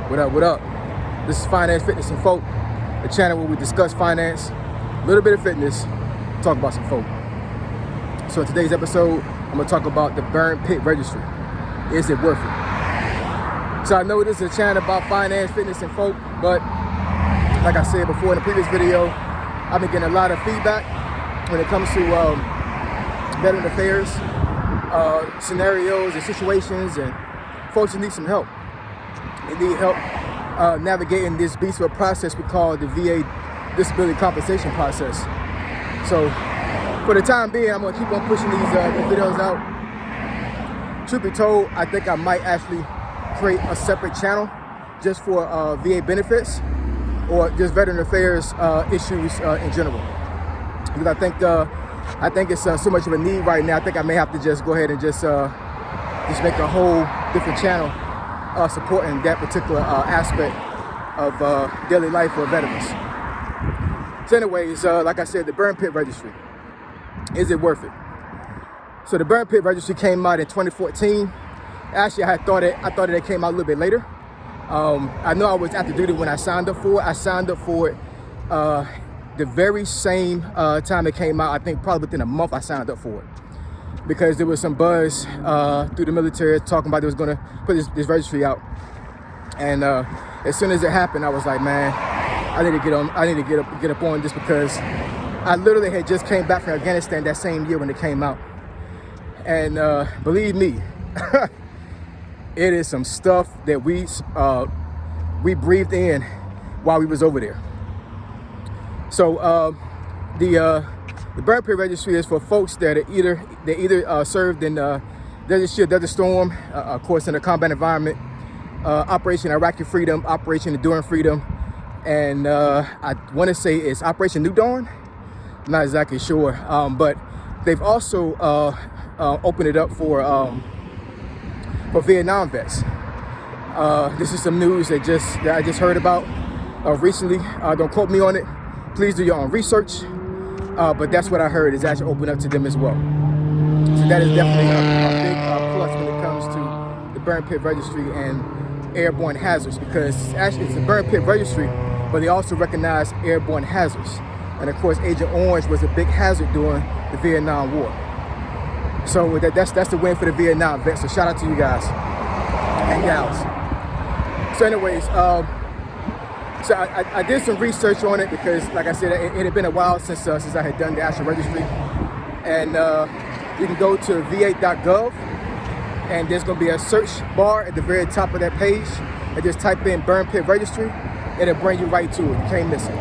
What up, what up? This is Finance, Fitness, and Folk, the channel where we discuss finance, a little bit of fitness, talk about some folk. So in today's episode, I'm gonna talk about the burn pit registry. Is it worth it? So I know this is a channel about finance, fitness, and folk, but like I said before in the previous video, I've been getting a lot of feedback when it comes to veteran affairs, scenarios and situations, and folks who need some help. They need help navigating this beast of a process we call the VA disability compensation process. So for the time being, I'm gonna keep on pushing these videos out. Truth be told, I think I might actually create a separate channel just for VA benefits or just veteran affairs issues in general. Because I think it's so much of a need right now. I think I may have to just go ahead and just make a whole different channel supporting that particular aspect of daily life for veterans. So anyways, like I said, the burn pit registry, is it worth it? So the burn pit registry came out in 2014. Actually, I thought it came out a little bit later. I know I was active duty when I signed up for it. I signed up for it the very same time it came out. I think probably within a month I signed up for it, because there was some buzz through the military talking about they was gonna put this registry out. And as soon as it happened, I was like, man, I need to get up on this, because I literally had just came back from Afghanistan that same year when it came out. And believe me, it is some stuff that we breathed in while we was over there. So the burn pit registry is for folks that are either served in Desert Shield, Desert Storm, of course in a combat environment, Operation Iraqi Freedom, Operation Enduring Freedom, and I want to say it's Operation New Dawn. I'm not exactly sure, but they've also opened it up for Vietnam vets. This is some news that I just heard about recently. Don't quote me on it. Please do your own research. But that's what I heard is actually open up to them as well. So that is definitely a big plus when it comes to the burn pit registry and airborne hazards, because it's a burn pit registry, but they also recognize airborne hazards. And of course, Agent Orange was a big hazard during the Vietnam War. So that's the win for the Vietnam vets. So shout out to you guys and gals. So anyways, so I did some research on it, because like I said, it had been a while since I had done the actual registry. And you can go to va.gov, and there's gonna be a search bar at the very top of that page, and just type in burn pit registry. It'll bring you right to it. You can't miss it.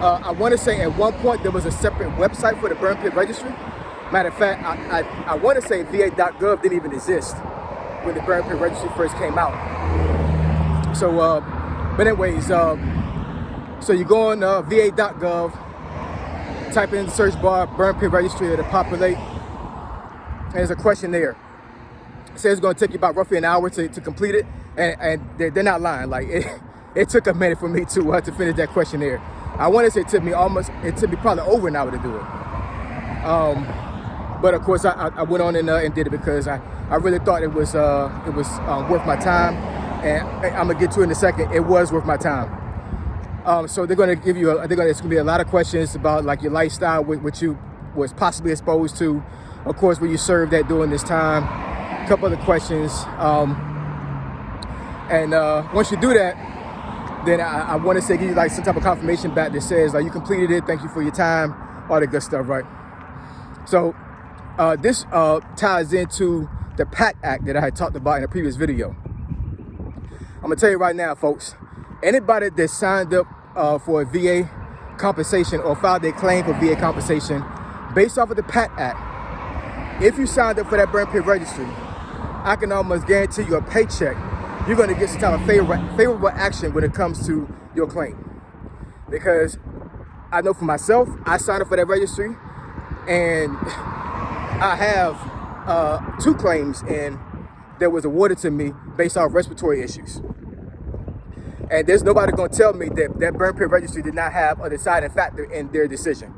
I wanna say at one point there was a separate website for the burn pit registry. Matter of fact, I wanna say va.gov didn't even exist when the burn pit registry first came out. So, but anyways, so you go on va.gov, type in the search bar, burn pit registry, it'll populate. And there's a questionnaire. It says it's gonna take you about roughly an hour to complete it. And they're not lying. Like it took a minute for me to finish that questionnaire. I wanna say it took me probably over an hour to do it. But of course I went on and did it, because I really thought it was worth my time. And I'm gonna get to it in a second. It was worth my time. So they're gonna give you it's gonna be a lot of questions about like your lifestyle, what you was possibly exposed to, of course, where you served at during this time, a couple other questions. And once you do that, then I want to say give you like some type of confirmation back that says like you completed it, thank you for your time, all that good stuff, right? So this ties into the PACT Act that I had talked about in a previous video. I'm gonna tell you right now, folks, anybody that signed up for a VA compensation or filed their claim for VA compensation based off of the PACT Act, if you signed up for that burn pit registry, I can almost guarantee you a paycheck. You're gonna get some type of favorable action when it comes to your claim. Because I know for myself, I signed up for that registry, and I have 2 claims and that was awarded to me based off respiratory issues. And there's nobody gonna tell me that that burn pit registry did not have a deciding factor in their decision.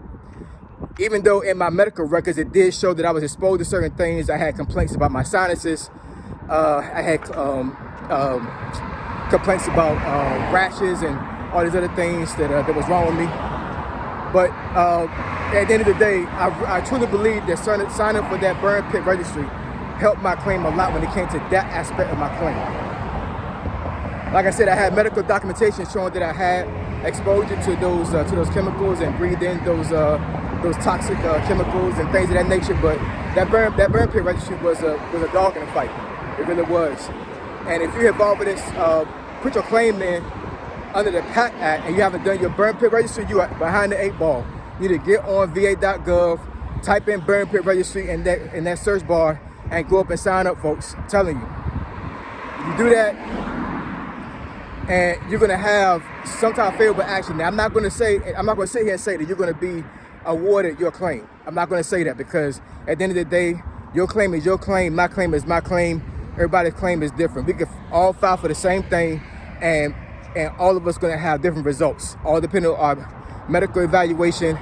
Even though in my medical records, it did show that I was exposed to certain things. I had complaints about my sinuses. I had complaints about rashes and all these other things that was wrong with me. But at the end of the day, I truly believe that signing up for that burn pit registry helped my claim a lot when it came to that aspect of my claim. Like I said, I had medical documentation showing that I had exposure to those chemicals and breathed in those toxic chemicals and things of that nature. But that burn pit registry was a dog in the fight. It really was. And if you're involved with this, put your claim in under the PACT Act and you haven't done your burn pit registry, you are behind the 8 ball. You need to get on va.gov, type in burn pit registry in that search bar, and go up and sign up, folks. I'm telling you. You do that, and you're gonna have some type of favorable action. Now, I'm not gonna sit here and say that you're gonna be awarded your claim. I'm not gonna say that, because at the end of the day, your claim is your claim, my claim is my claim. Everybody's claim is different. We can all file for the same thing, and all of us gonna have different results, all depending on our medical evaluation,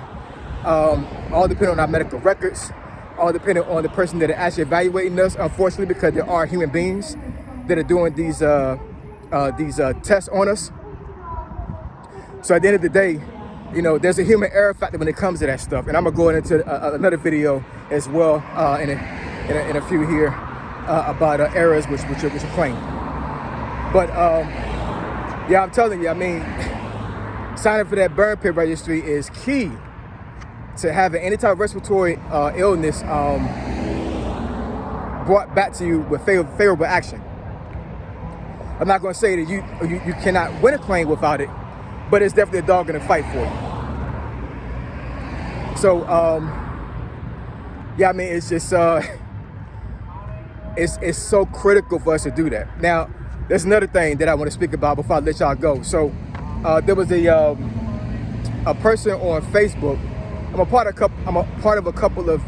all depending on our medical records, all depending on the person that are actually evaluating us, unfortunately, because there are human beings that are doing these tests on us. So at the end of the day, you know, there's a human error factor when it comes to that stuff. And I'm gonna go into another video as well in a few here about errors which are claimed. But yeah, I'm telling you, I mean, signing for that burn pit registry is key to having any type of respiratory illness brought back to you with favorable action. I'm not going to say that you cannot win a claim without it, but it's definitely a dog in the fight for you. So, yeah, I mean, it's just it's so critical for us to do that. Now, there's another thing that I want to speak about before I let y'all go. So, there was a person on Facebook. I'm a part of a couple of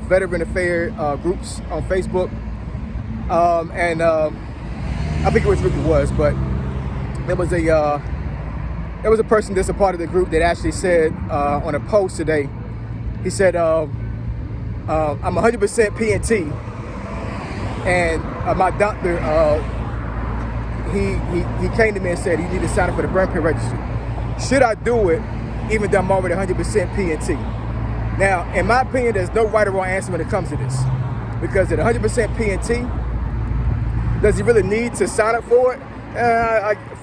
veteran affair groups on Facebook, and I think it was Ricky was, but there was a person that's a part of the group that actually said on a post today. He said, "I'm 100% PNT, and my doctor he came to me and said you need to sign up for the burn pit registry. Should I do it, even though I'm already 100% PNT?" Now, in my opinion, there's no right or wrong answer when it comes to this, because at 100% PNT, does he really need to sign up for it?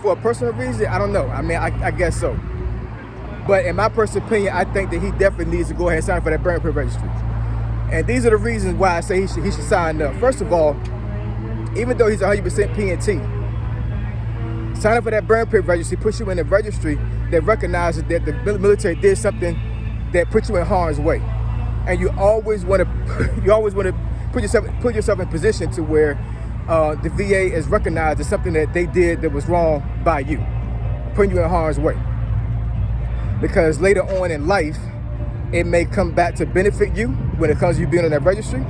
For a personal reason, I don't know. I mean, I guess so. But in my personal opinion, I think that he definitely needs to go ahead and sign up for that burn pit registry. And these are the reasons why I say he should sign up. First of all, even though he's 100% PNT, sign up for that burn pit registry puts you in a registry that recognizes that the military did something that puts you in harm's way. And you always want to put yourself in position to where the VA is recognized as something that they did that was wrong by you, putting you in harm's way. Because later on in life, it may come back to benefit you when it comes to you being on that registry.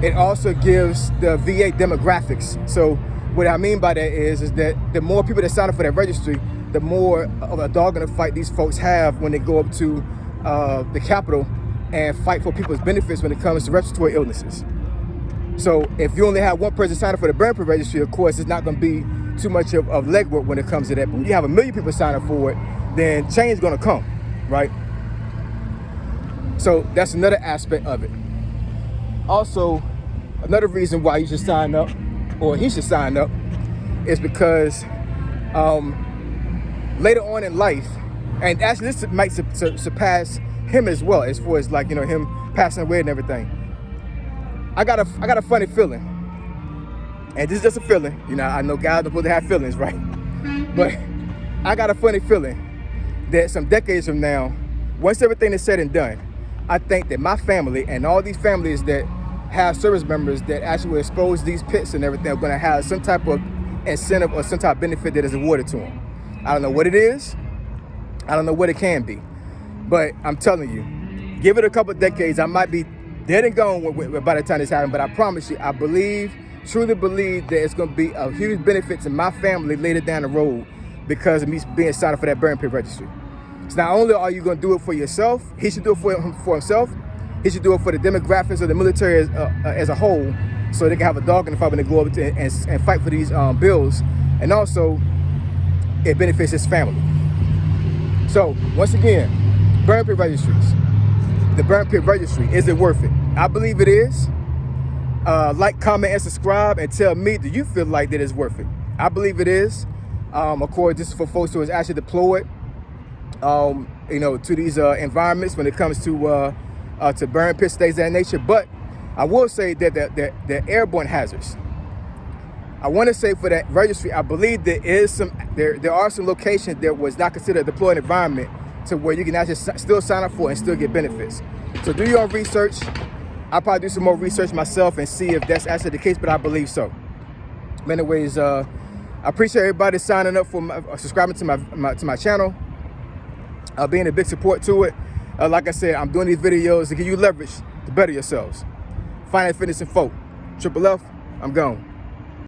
It also gives the VA demographics. So what I mean by that is that the more people that sign up for that registry, the more of a dog in the fight these folks have when they go up to the Capitol and fight for people's benefits when it comes to respiratory illnesses. So if you only have one person sign up for the burn pit registry, of course, it's not going to be too much of legwork when it comes to that. But when you have 1 million people sign up for it, then change is going to come, right? So that's another aspect of it. Also, another reason why you should sign up, or he should sign up, is because later on in life, and actually this might surpass him as well, as far as, like, you know, him passing away and everything. I got a funny feeling, and this is just a feeling. You know, I know guys are supposed to have feelings, right? But I got a funny feeling that some decades from now, once everything is said and done, I think that my family and all these families that have service members that actually were exposed to these pits and everything are going to have some type of incentive or some type of benefit that is awarded to them. I don't know what it is. I don't know what it can be. But I'm telling you, give it a couple of decades, I might be dead and gone by the time this happens. But I promise you, I truly believe that it's going to be a huge benefit to my family later down the road because of me being signed up for that burn pit registry. So not only are you going to do it for yourself, he should do it for himself. He should do it for the demographics of the military as a whole, so they can have a dog in the fight when they go up and fight for these bills and also it benefits his family. So once again, burn pit registries. The burn pit registry, is it worth it? I believe it is. Like, comment, and subscribe, and tell me, do you feel like that it's worth it? I believe it is. Of course, this is for folks who is actually deployed, to these environments when it comes to burn pits, things of that nature. But I will say that the airborne hazards. I want to say for that registry, I believe there are some locations that was not considered a deployed environment to where you can actually still sign up for and still get benefits. So do your own research. I'll probably do some more research myself and see if that's actually the case, but I believe so. Anyways, I appreciate everybody signing up for subscribing to my channel, being a big support to it. Like I said, I'm doing these videos to give you leverage to better yourselves. Finance, fitness, and folk. Triple F, I'm gone.